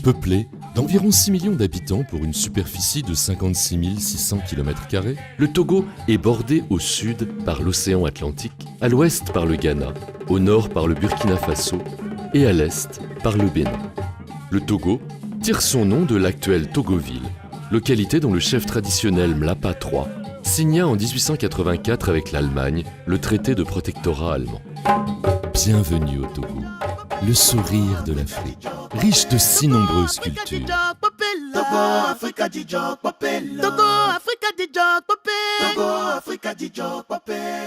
Peuplé d'environ 6 millions d'habitants pour une superficie de 56 600 km², le Togo est bordé au sud par l'océan Atlantique, à l'ouest par le Ghana, au nord par le Burkina Faso et à l'est par le Bénin. Le Togo tire son nom de l'actuelle Togoville, localité dont le chef traditionnel Mlapa III signa en 1884 avec l'Allemagne le traité de protectorat allemand. Bienvenue au Togo, le sourire de l'Afrique, riche de si nombreuses cultures.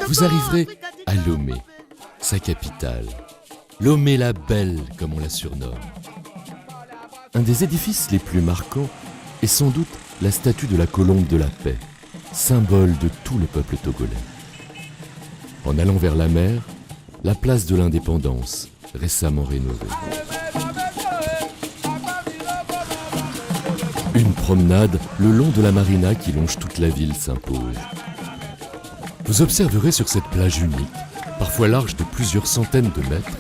Vous arriverez à Lomé, sa capitale. Lomé la Belle, comme on la surnomme. Un des édifices les plus marquants est sans doute la statue de la colombe de la paix, symbole de tout le peuple togolais. En allant vers la mer, la place de l'Indépendance, récemment rénovée. Une promenade le long de la marina qui longe toute la ville s'impose. Vous observerez sur cette plage unique, parfois large de plusieurs centaines de mètres,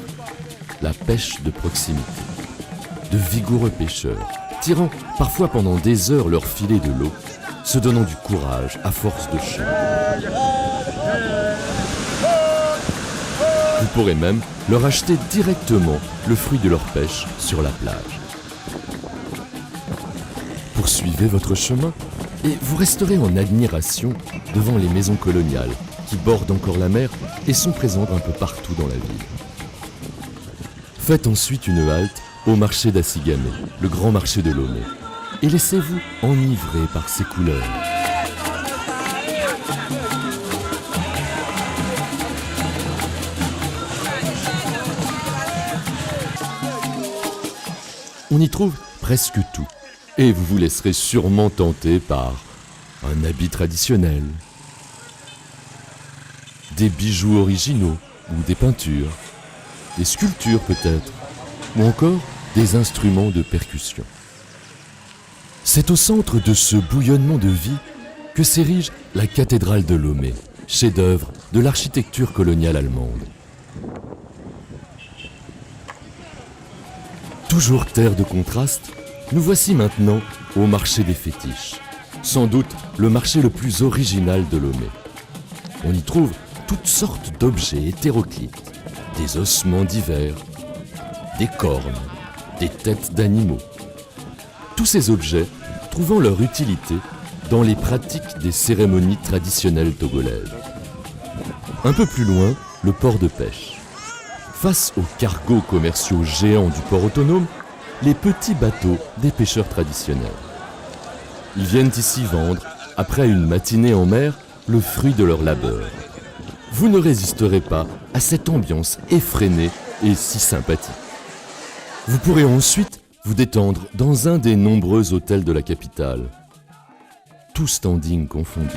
la pêche de proximité. De vigoureux pêcheurs, tirant parfois pendant des heures leur filet de l'eau, se donnant du courage à force de chant. Vous pourrez même leur acheter directement le fruit de leur pêche sur la plage. Poursuivez votre chemin et vous resterez en admiration devant les maisons coloniales qui bordent encore la mer et sont présentes un peu partout dans la ville. Faites ensuite une halte au marché d'Assigame, le grand marché de Lomé, et laissez-vous enivrer par ses couleurs. On y trouve presque tout, et vous vous laisserez sûrement tenter par un habit traditionnel, des bijoux originaux ou des peintures, des sculptures peut-être, ou encore des instruments de percussion. C'est au centre de ce bouillonnement de vie que s'érige la cathédrale de Lomé, chef-d'œuvre de l'architecture coloniale allemande. Toujours terre de contraste, nous voici maintenant au marché des fétiches, sans doute le marché le plus original de Lomé. On y trouve toutes sortes d'objets hétéroclites, des ossements divers, des cornes, des têtes d'animaux. Tous ces objets trouvant leur utilité dans les pratiques des cérémonies traditionnelles togolaises. Un peu plus loin, le port de pêche. Face aux cargos commerciaux géants du port autonome, les petits bateaux des pêcheurs traditionnels. Ils viennent ici vendre, après une matinée en mer, le fruit de leur labeur. Vous ne résisterez pas à cette ambiance effrénée et si sympathique. Vous pourrez ensuite vous détendre dans un des nombreux hôtels de la capitale, tout standing confondu.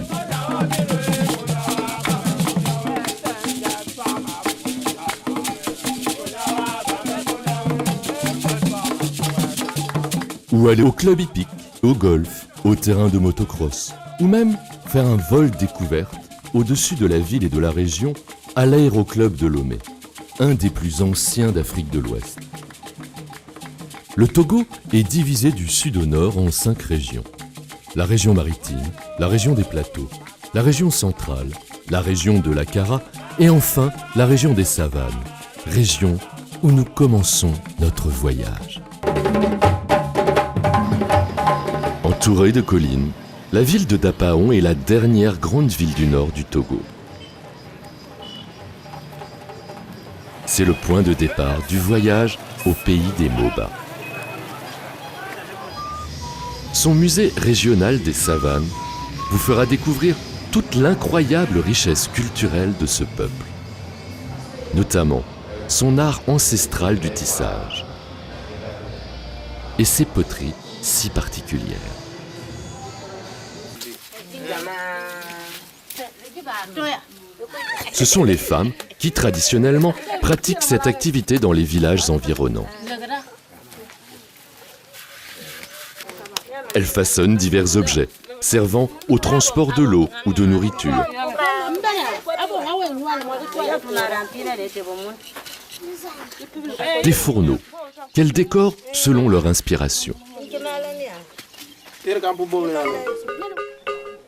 Ou aller au club hippique, au golf, au terrain de motocross, ou même faire un vol découverte au-dessus de la ville et de la région à l'aéroclub de Lomé, un des plus anciens d'Afrique de l'Ouest. Le Togo est divisé du sud au nord en 5 régions. La région maritime, la région des plateaux, la région centrale, la région de la Kara et enfin la région des savanes, région où nous commençons notre voyage. Entourée de collines, la ville de Dapaon est la dernière grande ville du nord du Togo. C'est le point de départ du voyage au pays des Moba. Son musée régional des savanes vous fera découvrir toute l'incroyable richesse culturelle de ce peuple, notamment son art ancestral du tissage et ses poteries si particulières. Ce sont les femmes qui, traditionnellement, pratiquent cette activité dans les villages environnants. Elles façonnent divers objets, servant au transport de l'eau ou de nourriture. Des fourneaux, qu'elles décorent selon leur inspiration.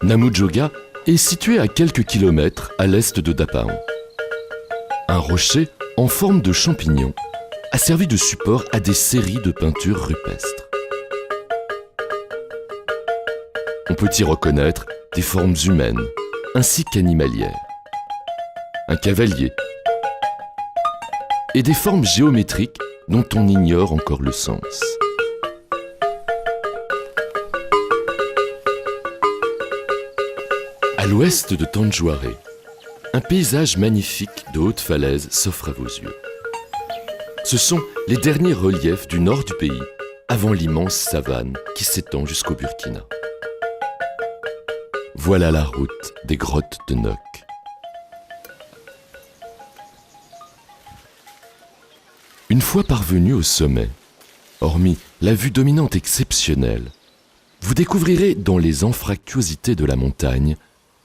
Namudjoga est situé à quelques kilomètres à l'est de Dapaon. Un rocher en forme de champignon a servi de support à des séries de peintures rupestres. On peut y reconnaître des formes humaines ainsi qu'animalières. Un cavalier et des formes géométriques dont on ignore encore le sens. À l'ouest de Tanjoare, un paysage magnifique de hautes falaises s'offre à vos yeux. Ce sont les derniers reliefs du nord du pays, avant l'immense savane qui s'étend jusqu'au Burkina. Voilà la route des grottes de Nok. Une fois parvenu au sommet, hormis la vue dominante exceptionnelle, vous découvrirez dans les anfractuosités de la montagne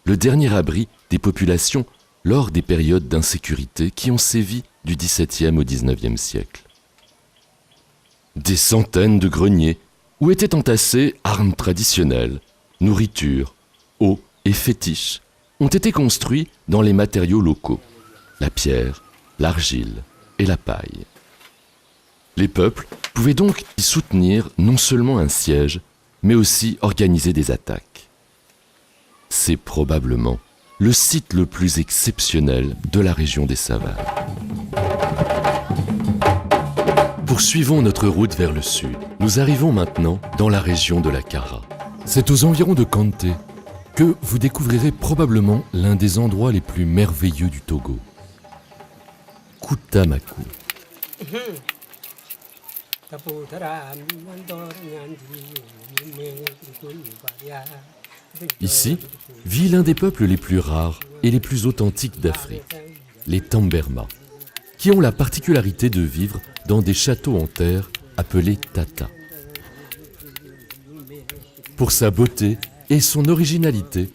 le dernier abri des populations lors des périodes d'insécurité qui ont sévi du XVIIe au XIXe siècle. Des centaines de greniers où étaient entassées armes traditionnelles, nourriture, eau et fétiches ont été construits dans les matériaux locaux, la pierre, l'argile et la paille. Les peuples pouvaient donc y soutenir non seulement un siège, mais aussi organiser des attaques. C'est probablement le site le plus exceptionnel de la région des savanes. Poursuivons notre route vers le sud. Nous arrivons maintenant dans la région de la Kara. C'est aux environs de Kanté que vous découvrirez probablement l'un des endroits les plus merveilleux du Togo. Koutamakou. Ici vit l'un des peuples les plus rares et les plus authentiques d'Afrique, les Tamberma, qui ont la particularité de vivre dans des châteaux en terre appelés tata. Pour sa beauté et son originalité,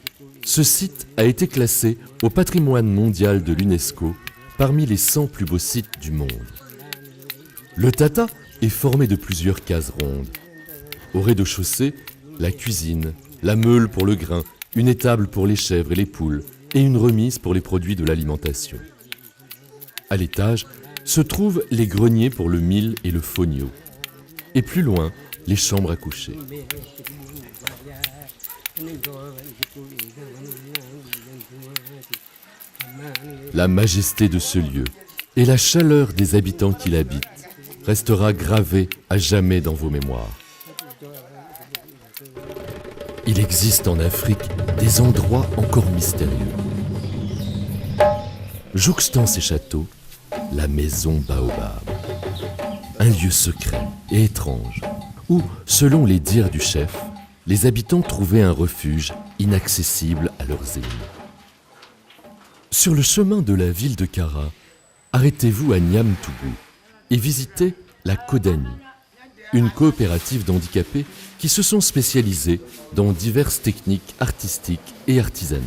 ce site a été classé au patrimoine mondial de l'UNESCO parmi les 100 plus beaux sites du monde. Le tata est formé de plusieurs cases rondes. Au rez-de-chaussée, la cuisine, la meule pour le grain, une étable pour les chèvres et les poules et une remise pour les produits de l'alimentation. À l'étage se trouvent les greniers pour le mil et le fonio. Et plus loin, les chambres à coucher. La majesté de ce lieu et la chaleur des habitants qui l'habitent restera gravée à jamais dans vos mémoires. Il existe en Afrique des endroits encore mystérieux. Jouxtant ces châteaux, la maison Baobab, un lieu secret et étrange, où, selon les dires du chef, les habitants trouvaient un refuge inaccessible à leurs ennemis. Sur le chemin de la ville de Kara, arrêtez-vous à Niamtougou et visitez la Kodani, une coopérative d'handicapés qui se sont spécialisés dans diverses techniques artistiques et artisanales.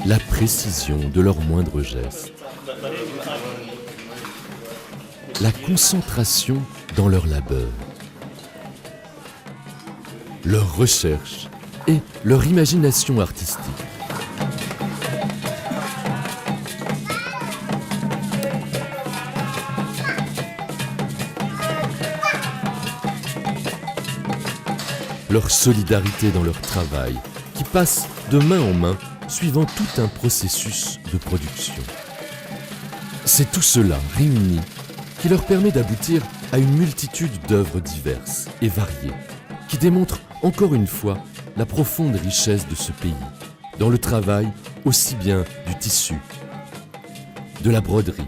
La précision de leurs moindres gestes, la concentration dans leur labeur, leur recherche et leur imagination artistique. Leur solidarité dans leur travail, qui passe de main en main, suivant tout un processus de production. C'est tout cela réuni qui leur permet d'aboutir à une multitude d'œuvres diverses et variées, qui démontrent encore une fois la profonde richesse de ce pays, dans le travail aussi bien du tissu, de la broderie,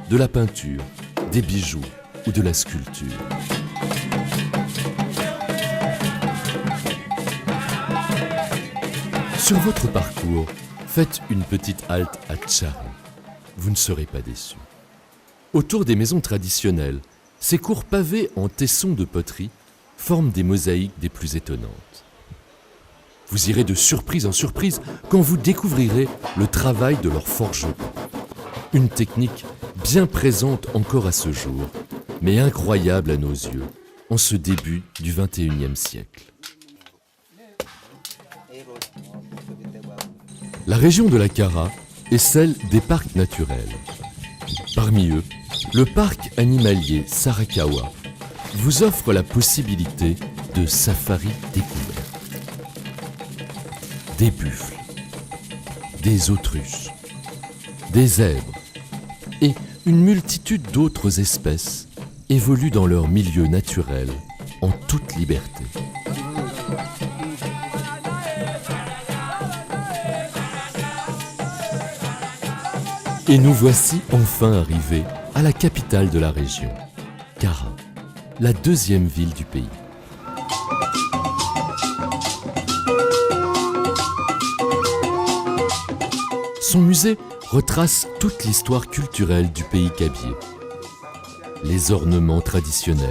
de la peinture, des bijoux ou de la sculpture. Sur votre parcours, faites une petite halte à Tchari. Vous ne serez pas déçus. Autour des maisons traditionnelles, ces cours pavés en tessons de poterie forment des mosaïques des plus étonnantes. Vous irez de surprise en surprise quand vous découvrirez le travail de leurs forgerons. Une technique bien présente encore à ce jour, mais incroyable à nos yeux, en ce début du XXIe siècle. La région de la Kara est celle des parcs naturels. Parmi eux, le parc animalier Sarakawa vous offre la possibilité de safari découvert. Des buffles, des autruches, des zèbres et une multitude d'autres espèces évoluent dans leur milieu naturel en toute liberté. Et nous voici enfin arrivés à la capitale de la région, Kara, la deuxième ville du pays. Son musée retrace toute l'histoire culturelle du pays kabyé. Les ornements traditionnels,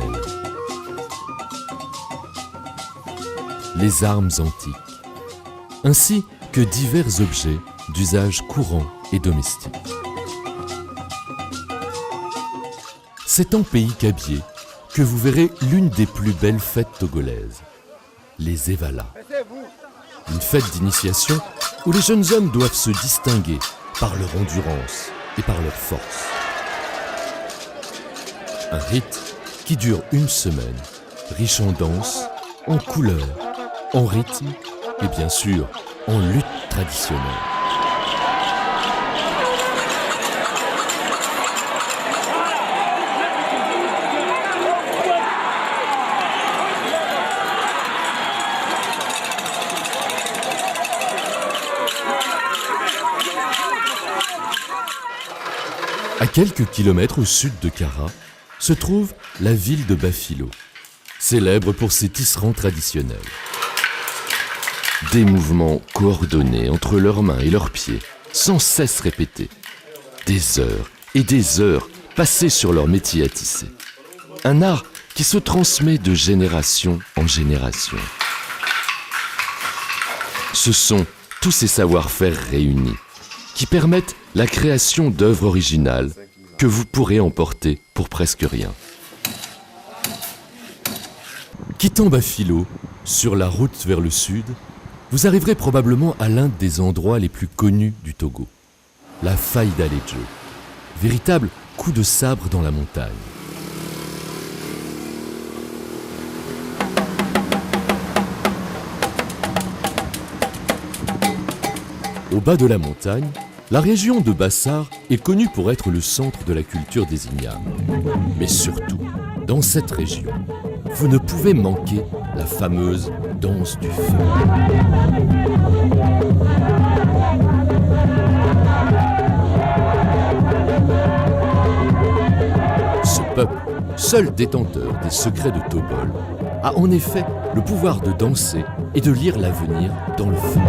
les armes antiques, ainsi que divers objets d'usage courant et domestique. C'est en pays kabyé que vous verrez l'une des plus belles fêtes togolaises, les Evala. Une fête d'initiation où les jeunes hommes doivent se distinguer par leur endurance et par leur force. Un rite qui dure une semaine, riche en danse, en couleurs, en rythme et bien sûr en lutte traditionnelle. À quelques kilomètres au sud de Kara se trouve la ville de Bafilo, célèbre pour ses tisserands traditionnels. Des mouvements coordonnés entre leurs mains et leurs pieds, sans cesse répétés. Des heures et des heures passées sur leur métier à tisser. Un art qui se transmet de génération en génération. Ce sont tous ces savoir-faire réunis qui permettent la création d'œuvres originales que vous pourrez emporter pour presque rien. Quittant Bafilo, sur la route vers le sud, vous arriverez probablement à l'un des endroits les plus connus du Togo, la faille d'Alejo, véritable coup de sabre dans la montagne. Au bas de la montagne, la région de Bassar est connue pour être le centre de la culture des Ignames. Mais surtout, dans cette région, vous ne pouvez manquer la fameuse danse du feu. Ce peuple, seul détenteur des secrets de Tobol, a en effet le pouvoir de danser et de lire l'avenir dans le feu.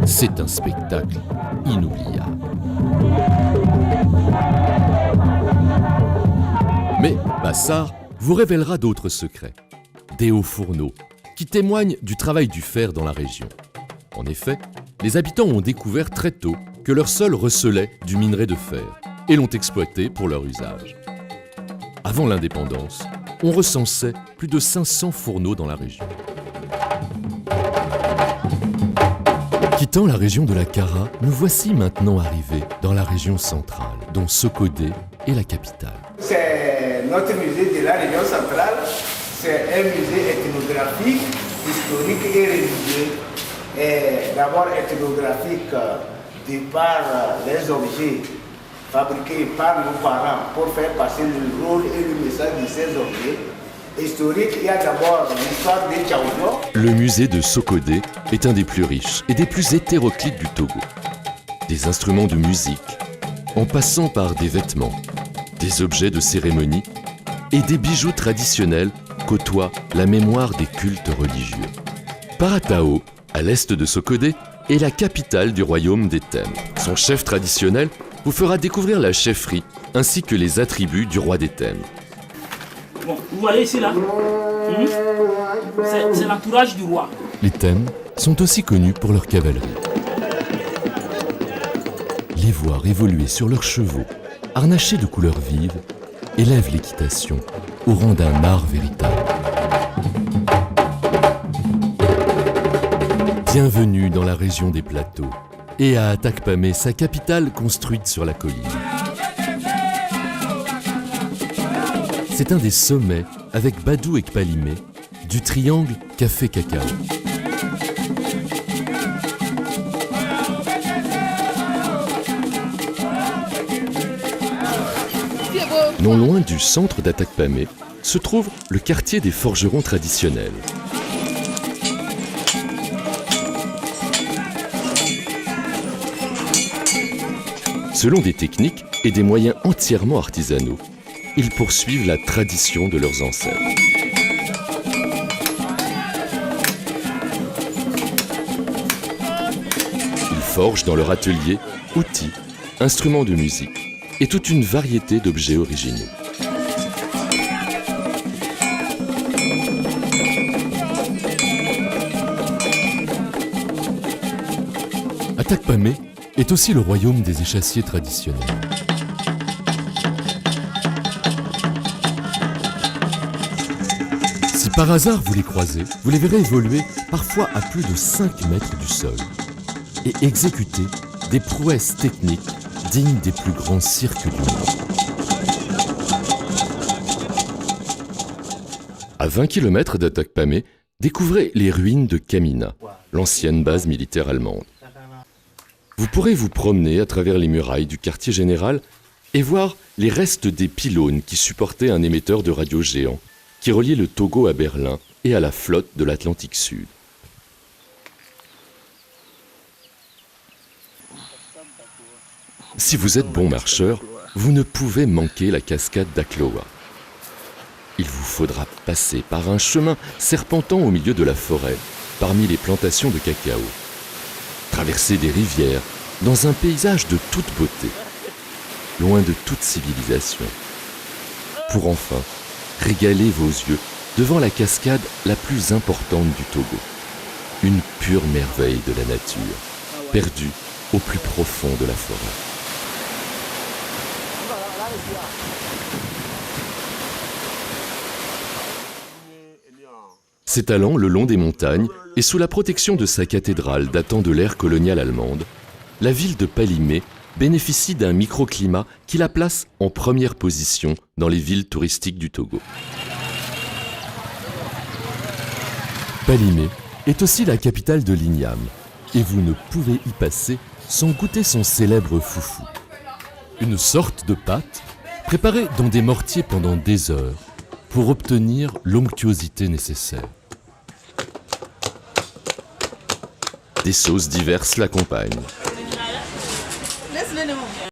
C'est un spectacle inoubliable. Mais Bassar vous révélera d'autres secrets, des hauts fourneaux, qui témoignent du travail du fer dans la région. En effet, les habitants ont découvert très tôt que leur sol recelait du minerai de fer et l'ont exploité pour leur usage. Avant l'indépendance, on recensait plus de 500 fourneaux dans la région. Quittant la région de la Kara, nous voici maintenant arrivés dans la région centrale, dont Sokodé est la capitale. C'est notre musée de la région centrale. C'est un musée ethnographique, historique et religieux. Et d'abord ethnographique de par les objets fabriqués par nos parents pour faire passer le rôle et le message de ces objets. Historique, il y a d'abord l'histoire des Tchaouzo. Le musée de Sokodé est un des plus riches et des plus hétéroclites du Togo. Des instruments de musique, en passant par des vêtements, des objets de cérémonie et des bijoux traditionnels côtoient la mémoire des cultes religieux. Paratao, à l'est de Sokodé, est la capitale du royaume des Thèmes. Son chef traditionnel vous fera découvrir la chefferie ainsi que les attributs du roi des Thèmes. Bon, vous voyez ici là, c'est l'entourage du roi. Les thèmes sont aussi connus pour leur cavalerie. Les voir évoluer sur leurs chevaux, harnachés de couleurs vives, élèvent l'équitation au rang d'un art véritable. Bienvenue dans la région des plateaux et à Atakpamé, sa capitale construite sur la colline. C'est un des sommets, avec Badou et Kpalimé, du triangle café-cacao. Non loin du centre d'Atakpamé se trouve le quartier des forgerons traditionnels. Selon des techniques et des moyens entièrement artisanaux, ils poursuivent la tradition de leurs ancêtres. Ils forgent dans leur atelier outils, instruments de musique et toute une variété d'objets originaux. Atakpamé est aussi le royaume des échassiers traditionnels. Si par hasard vous les croisez, vous les verrez évoluer parfois à plus de 5 mètres du sol et exécuter des prouesses techniques dignes des plus grands cirques du monde. À 20 km d'Atakpamé, découvrez les ruines de Kamina, l'ancienne base militaire allemande. Vous pourrez vous promener à travers les murailles du quartier général et voir les restes des pylônes qui supportaient un émetteur de radio géant qui reliait le Togo à Berlin et à la flotte de l'Atlantique Sud. Si vous êtes bon marcheur, vous ne pouvez manquer la cascade d'Akloa. Il vous faudra passer par un chemin serpentant au milieu de la forêt, parmi les plantations de cacao. Traverser des rivières dans un paysage de toute beauté, loin de toute civilisation. Pour enfin régaler vos yeux devant la cascade la plus importante du Togo. Une pure merveille de la nature, perdue au plus profond de la forêt. S'étalant le long des montagnes et sous la protection de sa cathédrale datant de l'ère coloniale allemande, la ville de Palimé bénéficie d'un microclimat qui la place en première position dans les villes touristiques du Togo. Palimé est aussi la capitale de l'Igname et vous ne pouvez y passer sans goûter son célèbre foufou. Une sorte de pâte préparée dans des mortiers pendant des heures pour obtenir l'onctuosité nécessaire. Des sauces diverses l'accompagnent.